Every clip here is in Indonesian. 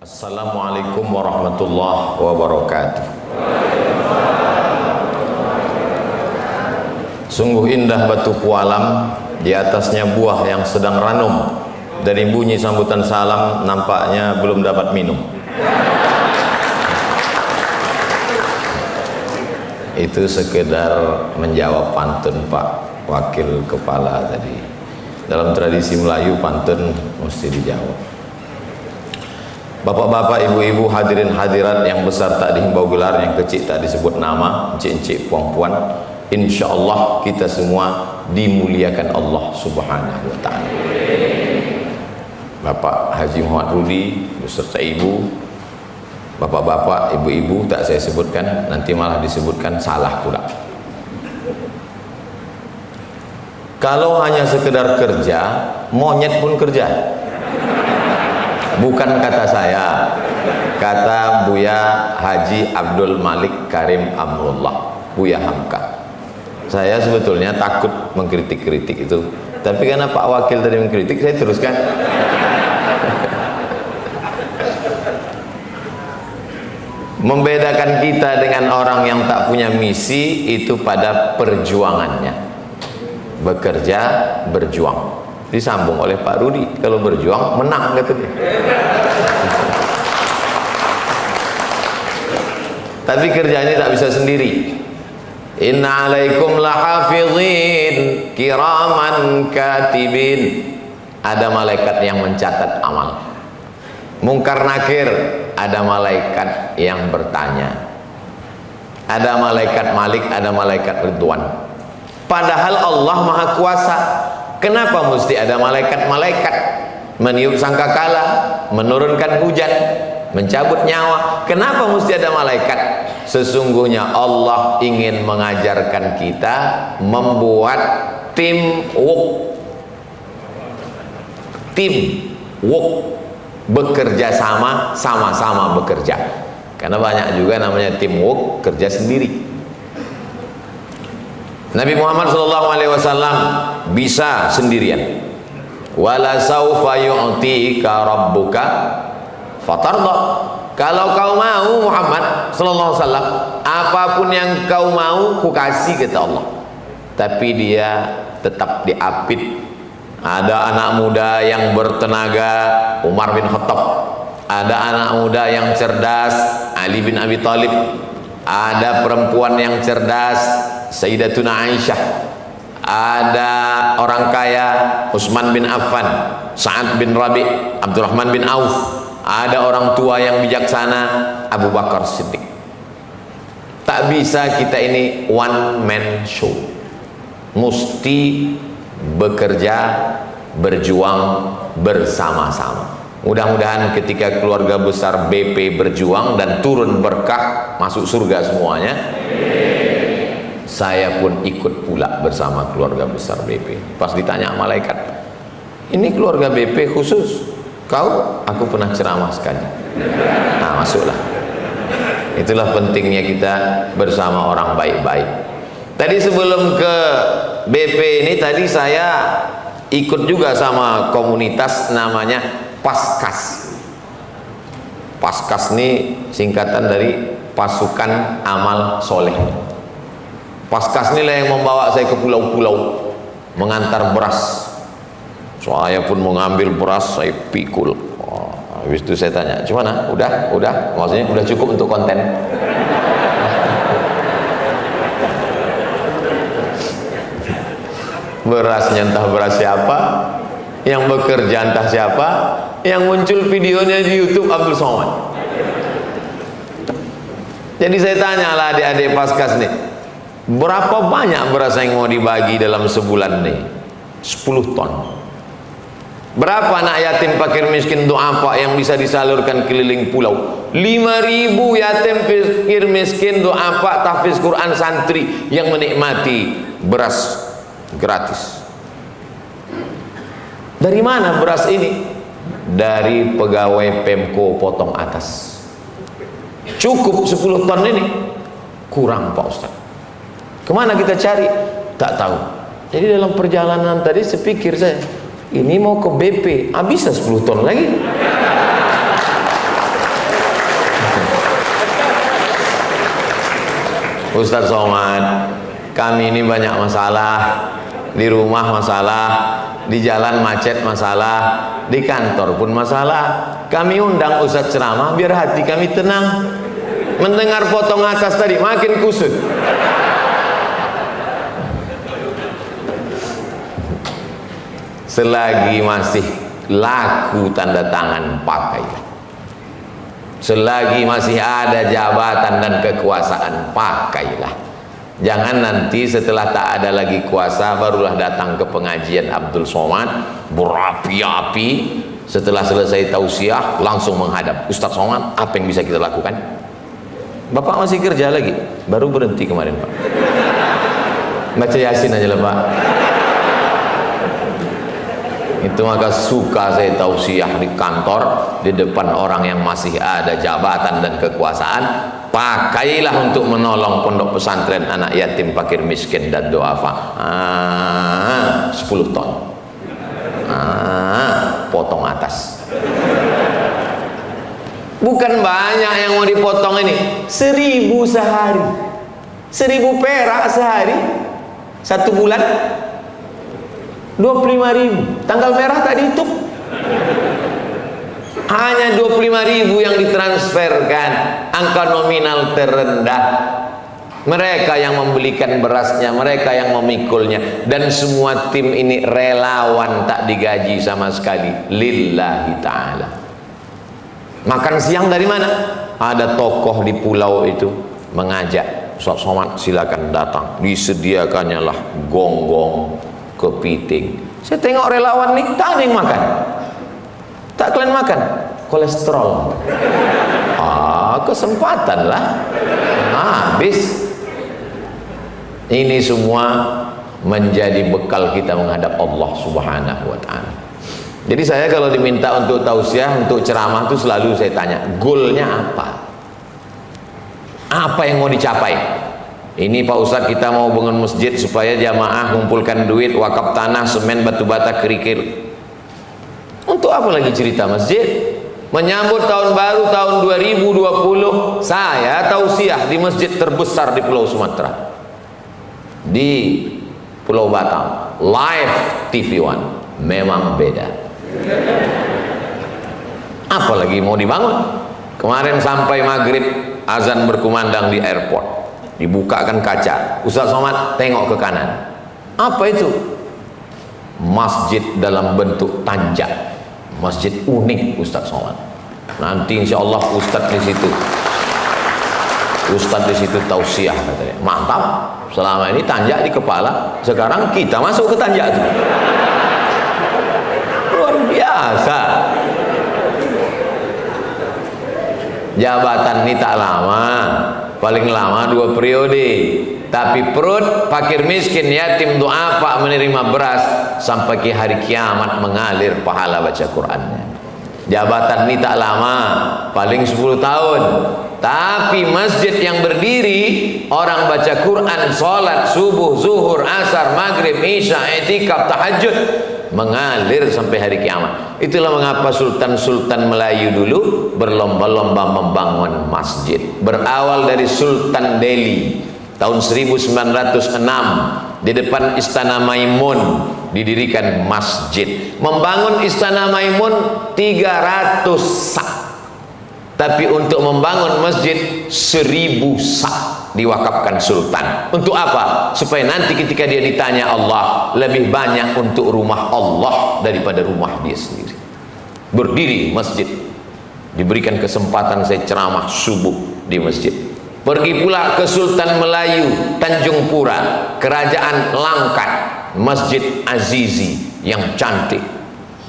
Assalamualaikum warahmatullahi wabarakatuh. Sungguh indah batu pualam, di atasnya buah yang sedang ranum. Dari bunyi sambutan salam nampaknya belum dapat minum. Itu sekedar menjawab pantun Pak Wakil Kepala tadi. Dalam tradisi Melayu pantun mesti dijawab. Bapak-bapak, ibu-ibu, hadirin hadirat yang besar tak dihimbau gelar, yang kecil tak disebut nama, encik-encik, puan-puan, insya Allah kita semua dimuliakan Allah Subhanahu wa ta'ala. Bapak Haji Muhammad Rudi beserta ibu, bapak-bapak, ibu-ibu tak saya sebutkan, nanti malah disebutkan salah pula. Kalau hanya sekedar kerja, monyet pun kerja. Bukan kata saya, kata Buya Haji Abdul Malik Karim Amrullah, Buya Hamka. Saya sebetulnya takut mengkritik-kritik itu, tapi karena Pak Wakil tadi mengkritik, saya teruskan. Membedakan kita dengan orang yang tak punya misi itu pada perjuangannya. Bekerja, berjuang. Disambung oleh Pak Rudi, kalau berjuang menang katanya. Tapi kerjanya tak bisa sendiri. Inna alaikum lahafizin kiraman katibin. Ada malaikat yang mencatat amal. Mungkar nakir, ada malaikat yang bertanya. Ada malaikat Malik, ada malaikat Ridwan. Padahal Allah Maha Kuasa. Kenapa mesti ada malaikat-malaikat meniup sangkakala, menurunkan hujan, mencabut nyawa? Kenapa mesti ada malaikat? Sesungguhnya Allah ingin mengajarkan kita membuat teamwork. Teamwork, bekerja sama, sama-sama bekerja. Karena banyak juga namanya teamwork, kerja sendiri. Nabi Muhammad SAW bisa sendirian. Wala saufa yu'tika rabbuka fatarda. Kalau kau mau Muhammad SAW, apapun yang kau mau ku kasih kata Allah. Tapi dia tetap diapit. Ada anak muda yang bertenaga, Umar bin Khattab. Ada anak muda yang cerdas, Ali bin Abi Thalib. Ada perempuan yang cerdas, Sayyidatuna Aisyah. Ada orang kaya, Utsman bin Affan, Sa'ad bin Rabi, Abdurrahman bin Auf. Ada orang tua yang bijaksana, Abu Bakar Siddiq. Tak bisa kita ini one man show. Mesti bekerja, berjuang bersama-sama. Mudah-mudahan ketika keluarga besar BP berjuang dan turun berkah, masuk surga semuanya. Saya pun ikut pula bersama keluarga besar BP. Pas ditanya malaikat, ini keluarga BP khusus, kau? Aku pernah ceramah sekali. Nah, masuklah. Itulah pentingnya kita bersama orang baik-baik. Tadi sebelum ke BP ini, tadi saya ikut juga sama komunitas namanya Paskas. Paskas ini singkatan dari Pasukan Amal Soleh. Paskas inilah yang membawa saya ke pulau-pulau mengantar beras. Saya pun mengambil beras, saya pikul. Habis itu saya tanya, gimana? Udah? Maksudnya udah cukup untuk konten? Berasnya entah beras siapa, yang bekerja entah siapa, yang muncul videonya di YouTube Abdul Somad. Jadi saya tanyalah adik-adik Paskas nih, berapa banyak beras yang mau dibagi dalam sebulan nih? 10 ton. Berapa anak yatim fakir miskin du'afa yang bisa disalurkan keliling pulau? 5.000 yatim fakir miskin du'afa tahfiz Quran santri yang menikmati beras gratis. Dari mana beras ini? Dari pegawai Pemko Potong Atas. Cukup 10 ton ini? Kurang Pak Ustaz. Kemana kita cari? Tak tahu. Jadi dalam perjalanan tadi sepikir saya, ini mau ke BP, bisa 10 ton lagi. Ustaz Somad, kami ini banyak masalah, di rumah masalah, di jalan macet masalah, di kantor pun masalah. Kami undang Ustaz ceramah biar hati kami tenang. Mendengar potong atas tadi makin kusut. Selagi masih laku tanda tangan, pakai. Selagi masih ada jabatan dan kekuasaan, pakailah. Jangan nanti setelah tak ada lagi kuasa barulah datang ke pengajian Abdul Somad berapi-api. Setelah selesai tausiah langsung menghadap Ustaz Somad, apa yang bisa kita lakukan? Bapak masih kerja lagi, baru berhenti kemarin Pak. Baca Yasin aja lah Pak. Itu maka suka saya tausiah di kantor, di depan orang yang masih ada jabatan dan kekuasaan. Pakailah untuk menolong pondok pesantren, anak yatim, fakir miskin dan duafa. 10 ton. Potong atas. Bukan banyak yang mau dipotong ini, 1.000 sehari, 1.000 perak sehari, 1 bulan 25.000. Tanggal merah tadi itu hanya 25.000 yang ditransferkan, angka nominal terendah. Mereka yang membelikan berasnya, mereka yang memikulnya, dan semua tim ini relawan, tak digaji sama sekali, lillahi ta'ala. Makan siang dari mana? Ada tokoh di pulau itu mengajak, Ustaz Somad silakan datang, disediakannya lah gonggong, kepiting. Saya tengok relawan nih, tak ada yang makan. Tak kalian makan? Kolesterol. Kesempatan lah. Habis. Ini semua menjadi bekal kita menghadap Allah Subhanahu wa ta'ala. Jadi saya kalau diminta untuk tausiah, untuk ceramah itu selalu saya tanya, goalnya apa? Apa yang mau dicapai? Ini Pak Ustadz, kita mau bangun masjid supaya jamaah kumpulkan duit, wakaf tanah, semen, batu bata, kerikil. Untuk apa lagi cerita masjid? Menyambut tahun baru tahun 2020, saya tausiah di masjid terbesar di Pulau Sumatera, di Pulau Batam, live TV One. Memang beda. Apalagi mau dibangun? Kemarin sampai maghrib azan berkumandang di airport, dibukakan kaca, Ustaz Somad tengok ke kanan. Apa itu? Masjid dalam bentuk tanjak, masjid unik Ustaz Somad. Nanti insya Allah Ustaz di situ, Ustaz di situ tausiah katanya. Mantap. Selama ini tanjak di kepala, sekarang kita masuk ke tanjak itu. Luar biasa. Jabatan ini tak lama, paling lama 2 periode. Tapi perut fakir miskin yatim duafa menerima beras sampai ke hari kiamat mengalir pahala baca Qur'annya. Jabatan ini tak lama, paling 10 tahun. Tapi masjid yang berdiri, orang baca Quran, sholat subuh, zuhur, asar, maghrib, isya, i'tikaf, tahajud, mengalir sampai hari kiamat. Itulah mengapa sultan-sultan Melayu dulu berlomba-lomba membangun masjid. Berawal dari Sultan Delhi tahun 1906, di depan Istana Maimun didirikan masjid. Membangun Istana Maimun 300 sak, tapi untuk membangun masjid 1000 sak diwakafkan sultan. Untuk apa? Supaya nanti ketika dia ditanya Allah, lebih banyak untuk rumah Allah daripada rumah dia sendiri. Berdiri masjid, diberikan kesempatan saya ceramah subuh di masjid. Pergi pula ke Sultan Melayu Tanjung Pura, Kerajaan Langkat, Masjid Azizi yang cantik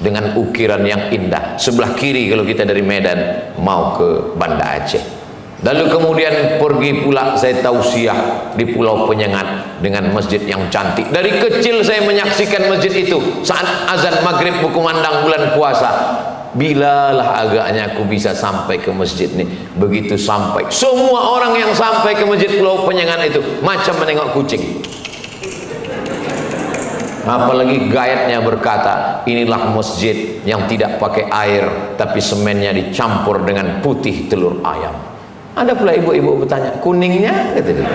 dengan ukiran yang indah. Sebelah kiri kalau kita dari Medan mau ke Banda Aceh. Lalu kemudian pergi pula saya tausiah di Pulau Penyengat dengan masjid yang cantik. Dari kecil saya menyaksikan masjid itu saat azan maghrib berkumandang bulan puasa. Bilalah agaknya aku bisa sampai ke masjid ini. Begitu sampai, semua orang yang sampai ke masjid Pulau Penyengat itu macam menengok kucing. Apalagi gaetnya berkata, inilah masjid yang tidak pakai air, tapi semennya dicampur dengan putih telur ayam. Ada pula ibu-ibu bertanya, kuningnya? Kata dia.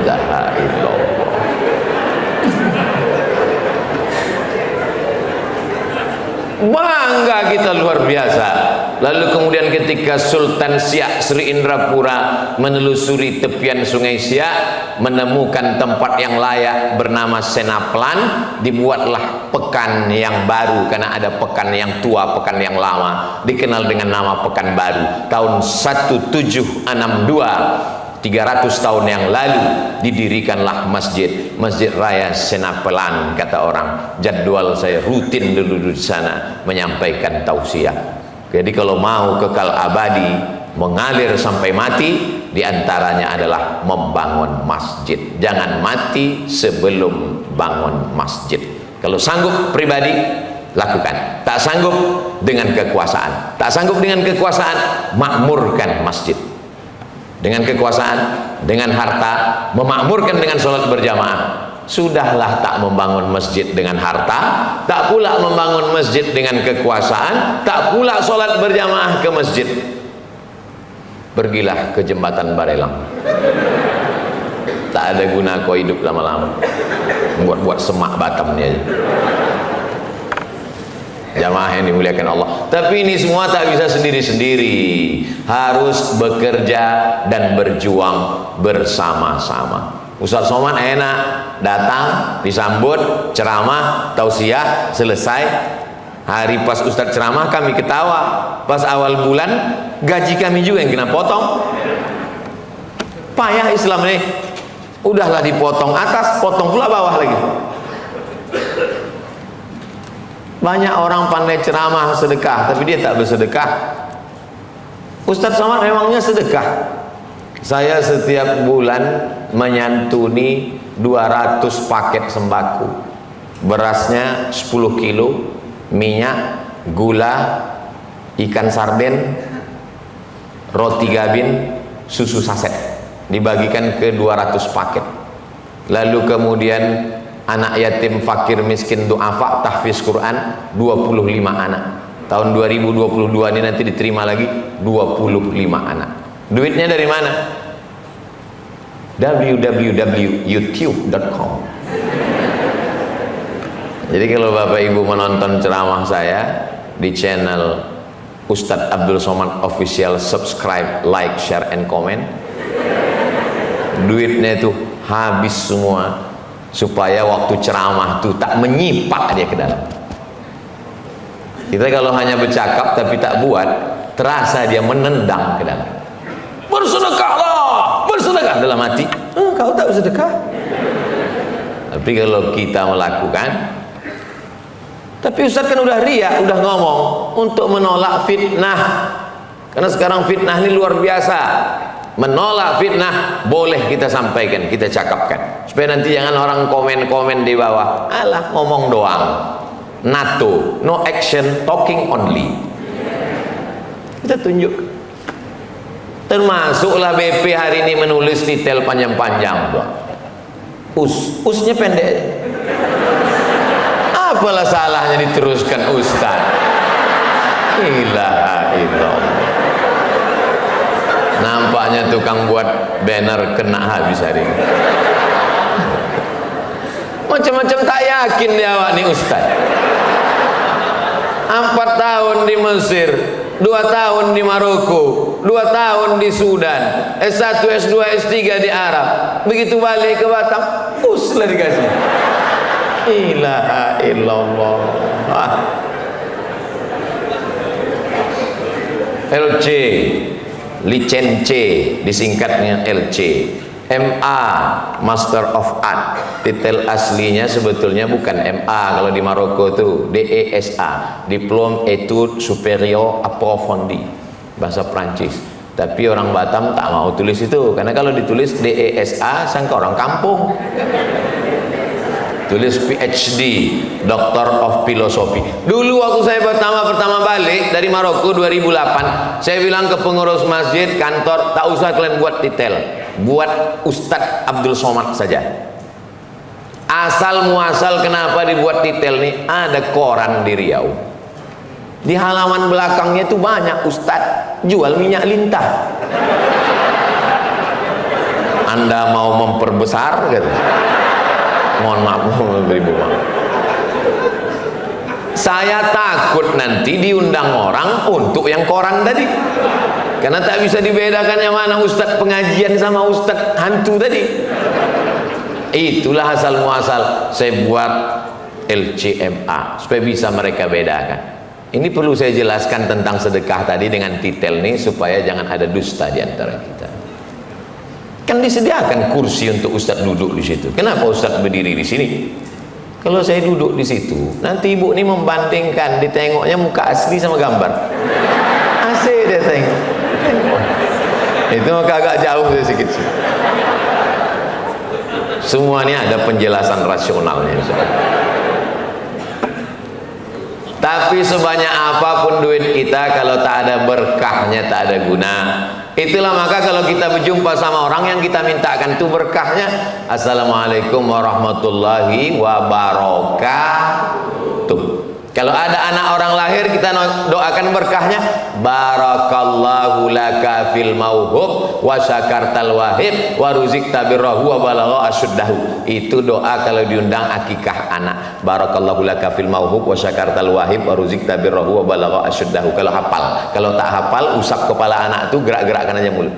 La ilaha illallah. Bangga kita luar biasa. Lalu kemudian ketika Sultan Siak Sri Indrapura menelusuri tepian sungai Siak, menemukan tempat yang layak bernama Senaplan, dibuatlah pekan yang baru, karena ada pekan yang tua, pekan yang lama, dikenal dengan nama Pekanbaru. Tahun 1762, 300 tahun yang lalu didirikanlah Masjid Raya Senapelan. Kata orang, jadwal saya rutin dulu di sana menyampaikan tausiah. Jadi kalau mau kekal abadi, mengalir sampai mati, diantaranya adalah membangun masjid. Jangan mati sebelum bangun masjid. Kalau sanggup pribadi, lakukan. Tak sanggup dengan kekuasaan. Tak sanggup dengan kekuasaan, makmurkan masjid. Dengan kekuasaan, dengan harta, memakmurkan dengan sholat berjamaah. Sudahlah tak membangun masjid dengan harta, tak pula membangun masjid dengan kekuasaan, tak pula sholat berjamaah ke masjid. Pergilah ke jembatan Barelang. Tak ada guna kau hidup lama-lama, buat semak Batamnya aja. Jamaah yang dimuliakan Allah. Tapi ini semua tak bisa sendiri-sendiri, harus bekerja dan berjuang bersama-sama. Ustaz Somad enak, datang, disambut, ceramah, tausiah, selesai. Hari pas Ustaz ceramah kami ketawa, pas awal bulan gaji kami juga yang kena potong. Payah Islam ini. Udahlah dipotong atas, potong pula bawah lagi. Banyak orang pandai ceramah sedekah, tapi dia tak bersedekah. Ustaz Somad memangnya sedekah. Saya setiap bulan menyantuni 200 paket sembako. Berasnya 10 kilo, minyak, gula, ikan sarden, roti gabin, susu saset. Dibagikan ke 200 paket. Lalu kemudian anak yatim, fakir, miskin, du'afa, tahfiz Quran 25 anak. Tahun 2022 ini nanti diterima lagi 25 anak. Duitnya dari mana? www.youtube.com. Jadi kalau Bapak Ibu menonton ceramah saya di channel Ustadz Abdul Somad Official, subscribe, like, share, and comment. Duitnya itu habis semua, supaya waktu ceramah itu tak menyipak dia ke dalam. Kita kalau hanya bercakap tapi tak buat, terasa dia menendang ke dalam. Bersedekahlah, bersedekah dalam hati. Kau tak bersedekah. Tapi kalau kita melakukan, tapi Ustaz kan udah riak, udah ngomong untuk menolak fitnah. Karena sekarang fitnah ini luar biasa. Menolak fitnah boleh kita sampaikan, kita cakapkan, supaya nanti jangan orang komen-komen di bawah, alah ngomong doang. NATO, no action, talking only. Kita tunjuk. Termasuklah BP hari ini menulis detail panjang-panjang. Usnya pendek. Apalah salahnya diteruskan Ustaz? Ilaha illallah. Nampaknya tukang buat banner kena habis hari ini. Macam-macam tak yakin dia awak nih Ustaz. 4 tahun di Mesir, 2 tahun di Maroko, 2 tahun di Sudan, S1, S2, S3 di Arab. Begitu balik ke Batam, uslah dikasih. Ilaha illallah. LC, licence, disingkatnya LC. MA, Master of Art. Titel aslinya sebetulnya bukan MA kalau di Maroko itu, DESA, Diplôme Études Supérieures Approfondies, bahasa Prancis. Tapi orang Batam tak mau tulis itu, karena kalau ditulis DESA sangka orang kampung. Tulis PhD, Doctor of Philosophy. Dulu waktu saya pertama balik dari Maroko 2008, saya bilang ke pengurus masjid, kantor, tak usah kalian buat detail, buat Ustadz Abdul Somad saja. Asal muasal kenapa dibuat detail nih? Ada koran di Riau Di halaman belakangnya itu banyak ustadz jual minyak lintah. Anda mau memperbesar gitu. Mohon maaf, beribu maaf. Saya takut nanti diundang orang untuk yang koran tadi, karena tak bisa dibedakan yang mana ustadz pengajian sama ustadz hantu tadi. Itulah asal muasal saya buat LCMA supaya bisa mereka bedakan. Ini perlu saya jelaskan tentang sedekah tadi dengan detail nih supaya jangan ada dusta di antara kita. Kan disediakan kursi untuk ustadz duduk di situ. Kenapa ustadz berdiri di sini? Kalau saya duduk di situ, nanti ibu ini membandingkan, ditengoknya muka asli sama gambar. Asik dia tengok. Itu agak jauh sedikit sih. Semuanya ada penjelasan rasionalnya. Tapi sebanyak apapun duit kita, kalau tak ada berkahnya, tak ada guna. Itulah maka kalau kita berjumpa sama orang yang kita mintakan itu berkahnya, assalamualaikum warahmatullahi wabarakatuh. Kalau ada anak orang lahir, kita doakan berkahnya, barakallahu laka fil mauhub wa syakartal wahib wa ruzikta birrahu wa balagha asyuddahu. Itu doa kalau diundang akikah anak. Barakallahu laka fil mauhub wa syakartal wahib wa ruzikta birrahu wa balagha asyuddahu. Kalau hafal. Kalau tak hafal, usap kepala anak itu, gerak-gerakkan aja mulut.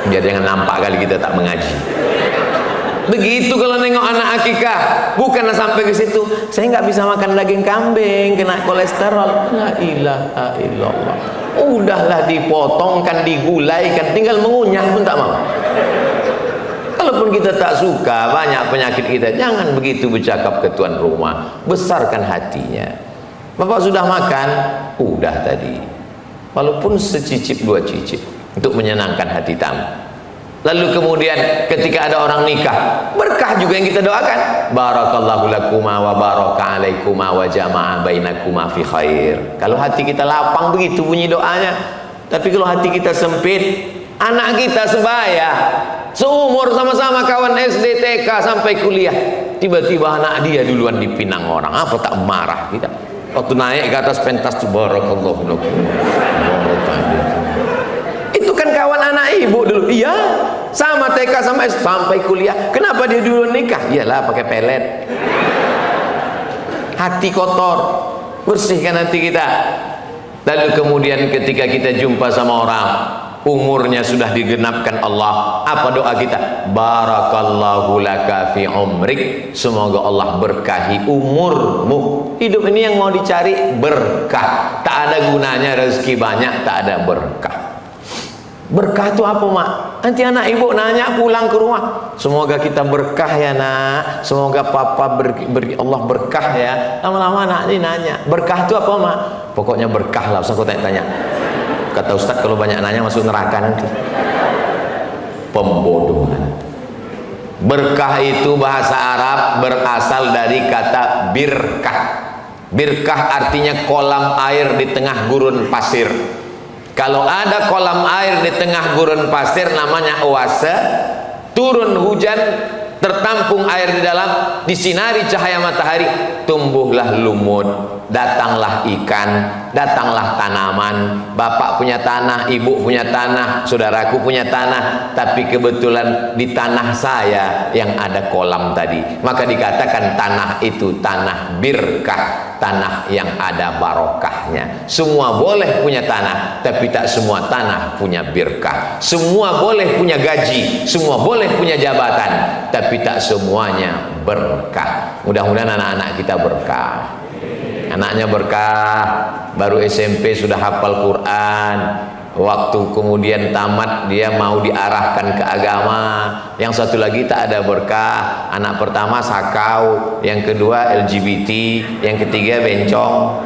Biar jangan nampak kali kita tak mengaji. Begitu kalau nengok anak akikah, bukan sampai ke situ. Saya nggak bisa makan daging kambing, kena kolesterol. La ilaha illallah. Udahlah dipotongkan, digulaikan, tinggal mengunyah pun tak mau. Kalaupun kita tak suka banyak penyakit kita, jangan begitu bercakap ke tuan rumah. Besarkan hatinya. Bapak sudah makan? Udah tadi. Walaupun secicip dua cicip untuk menyenangkan hati tamu. Lalu kemudian ketika ada orang nikah, berkah juga yang kita doakan. Barakallahu lakuma wa baraka alaikuma wa jama'a bainakuma fi khair. Kalau hati kita lapang begitu bunyi doanya. Tapi kalau hati kita sempit, anak kita sebaya, seumur sama-sama kawan SD, TK sampai kuliah, tiba-tiba anak dia duluan dipinang orang. Apa tak marah kita? Waktu naik ke atas pentas tuh barakallahu lakum. Itu kan kawan anak ibu dulu. Iya, sama TK sampai kuliah. Kenapa dia dulu nikah? Iyalah pakai pelet. Hati kotor, bersihkan hati kita. Lalu kemudian ketika kita jumpa sama orang, umurnya sudah digenapkan Allah, apa doa kita? Barakallahu laka fi umrik. Semoga Allah berkahi umurmu. Hidup ini yang mau dicari berkah. Tak ada gunanya rezeki banyak, tak ada berkah. Berkah itu apa, Mak? Nanti anak ibu nanya pulang ke rumah, semoga kita berkah ya nak, semoga papa Allah berkah ya. Lama-lama anak ini nanya, berkah itu apa, Mak? Pokoknya berkah lah, usah kau tanya-tanya. Kata Ustaz, kalau banyak nanya masuk neraka nanti. Pembodohan. Berkah itu bahasa Arab berasal dari kata birkah. Birkah artinya kolam air di tengah gurun pasir. Kalau ada kolam air di tengah gurun pasir, namanya oase. Turun hujan, tertampung air di dalam, disinari cahaya matahari, tumbuhlah lumut, datanglah ikan, datanglah tanaman. Bapak punya tanah, ibu punya tanah, saudaraku punya tanah, tapi kebetulan di tanah saya yang ada kolam tadi, maka dikatakan tanah itu tanah birkah, tanah yang ada barokahnya. Semua boleh punya tanah, tapi tak semua tanah punya birkah. Semua boleh punya gaji, semua boleh punya jabatan, tapi tak semuanya berkah. Mudah-mudahan anak-anak kita berkah. Anaknya berkah, baru SMP sudah hafal Quran, waktu kemudian tamat dia mau diarahkan ke agama. Yang satu lagi tak ada berkah, anak pertama sakau, yang kedua LGBT, yang ketiga bencong.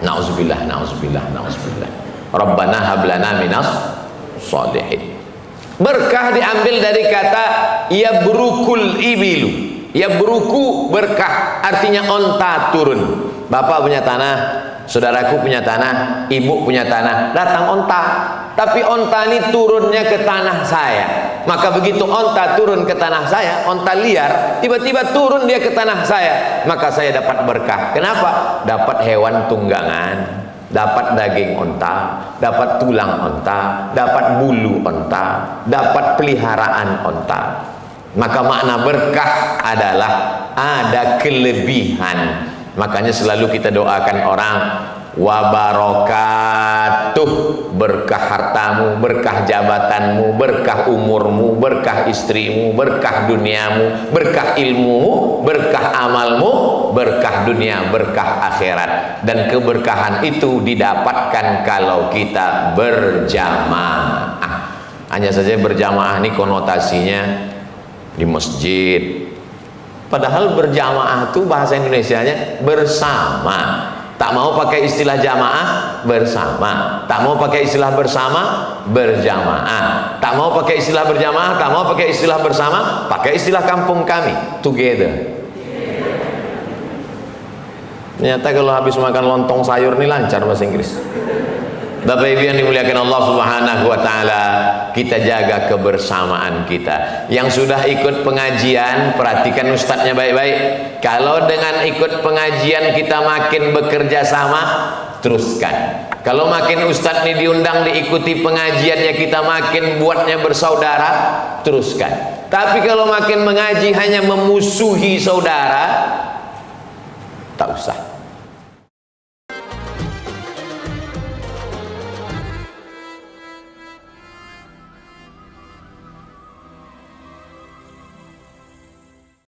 Nauzubillah, nauzubillah, nauzubillah. Rabbana hablana minas sholihin. Berkah diambil dari kata yabrukul ibilu. Yabruku berkah, artinya onta turun. Bapak punya tanah, saudaraku punya tanah, ibu punya tanah, datang onta. Tapi onta ini turunnya ke tanah saya. Maka begitu onta turun ke tanah saya, onta liar, tiba-tiba turun dia ke tanah saya, maka saya dapat berkah. Kenapa? Dapat hewan tunggangan, dapat daging onta, dapat tulang onta, dapat bulu onta, dapat peliharaan onta. Maka makna berkah adalah ada kelebihan. Makanya selalu kita doakan orang, wa barakatuh, berkah hartamu, berkah jabatanmu, berkah umurmu, berkah istrimu, berkah duniamu, berkah ilmumu, berkah amalmu, berkah dunia, berkah akhirat. Dan keberkahan itu didapatkan kalau kita berjamaah. Hanya saja berjamaah ini konotasinya di masjid, padahal berjamaah itu bahasa Indonesianya bersama. Tak mau pakai istilah jamaah, bersama. Tak mau pakai istilah bersama, berjamaah. Tak mau pakai istilah berjamaah, tak mau pakai istilah bersama, pakai istilah kampung kami, together. Ternyata kalau habis makan lontong sayur ini lancar bahasa Inggris. Bapak Ibu yang dimuliakan Allah Subhanahu wa taala, kita jaga kebersamaan kita. Yang sudah ikut pengajian, perhatikan ustadznya baik-baik. Kalau dengan ikut pengajian kita makin bekerja sama, teruskan. Kalau makin ustadz ini diundang diikuti pengajiannya, kita makin buatnya bersaudara, teruskan. Tapi kalau makin mengaji hanya memusuhi saudara,